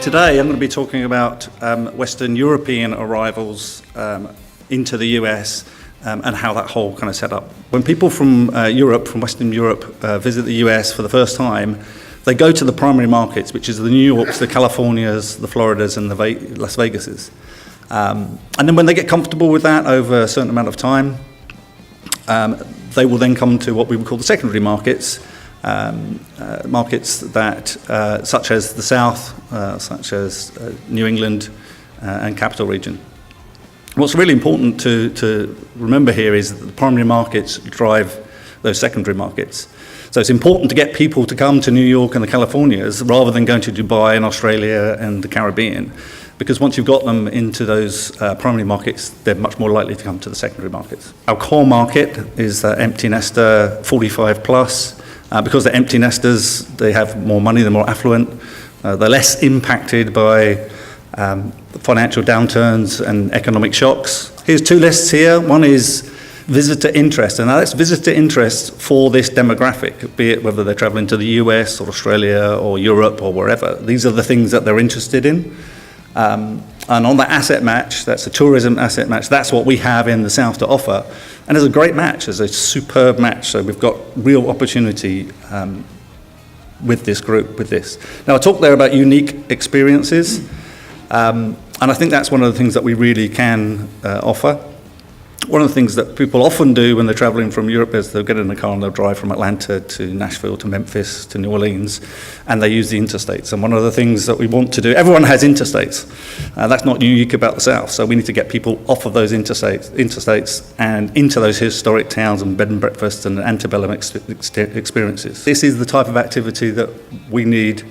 Today I'm going to be talking about Western European arrivals into the US and how that whole kind of set up. When people from Europe, from Western Europe, visit the US for the first time, they go to the primary markets, which is the New Yorks, the Californias, the Floridas, and the Las Vegases. And then when they get comfortable with that over a certain amount of time, they will then come to what we would call the secondary markets, markets that, such as the South, such as New England and Capital Region. What's really important to remember here is that the primary markets drive those secondary markets. So it's important to get people to come to New York and the Californias rather than going to Dubai and Australia and the Caribbean, because once you've got them into those primary markets, they're much more likely to come to the secondary markets. Our core market is empty nester 45 plus. Because they're empty nesters, they have more money, they're more affluent, they're less impacted by financial downturns and economic shocks. Here's two lists here. One is visitor interest, and that's visitor interest for this demographic, be it whether they're traveling to the US or Australia or Europe or wherever. These are the things that they're interested in. And on that asset match, that's a tourism asset match, that's what we have in the South to offer. And it's a great match, it's a superb match, so we've got real opportunity with this group, with this. Now I talked there about unique experiences, and I think that's one of the things that we really can offer. One of the things that people often do when they're traveling from Europe is they'll get in a car and they'll drive from Atlanta to Nashville to Memphis to New Orleans, and they use the interstates. And one of the things that we want to do, everyone has interstates. That's not unique about the South, so we need to get people off of those interstates and into those historic towns and bed and breakfasts and antebellum experiences. This is the type of activity that we need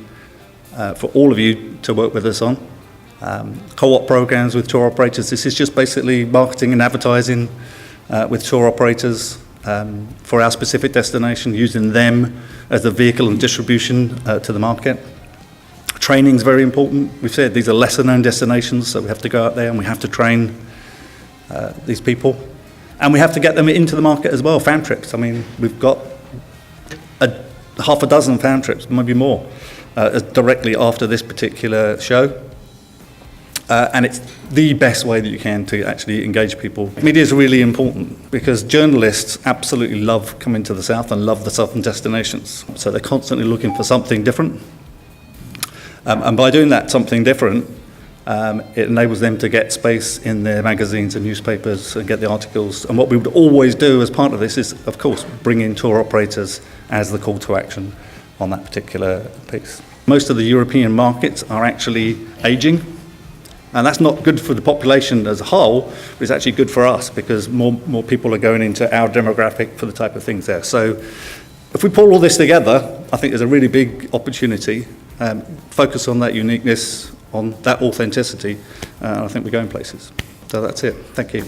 for all of you to work with us on. Co-op programs with tour operators. This is just basically marketing and advertising with tour operators for our specific destination, using them as the vehicle and distribution to the market. Training is very important. We've said these are lesser known destinations, so we have to go out there and we have to train these people. And we have to get them into the market as well, fan trips. I mean, we've got half a dozen fan trips, maybe more, directly after this particular show. And it's the best way that you can to actually engage people. Media is really important because journalists absolutely love coming to the South and love the southern destinations. So they're constantly looking for something different. And by doing that something different, it enables them to get space in their magazines and newspapers and get the articles. And what we would always do as part of this is, of course, bring in tour operators as the call to action on that particular piece. Most of the European markets are actually aging. And that's not good for the population as a whole, but it's actually good for us because more people are going into our demographic for the type of things there. So if we pull all this together, I think there's a really big opportunity. Focus on that uniqueness, on that authenticity, and I think we're going places. So that's it. Thank you.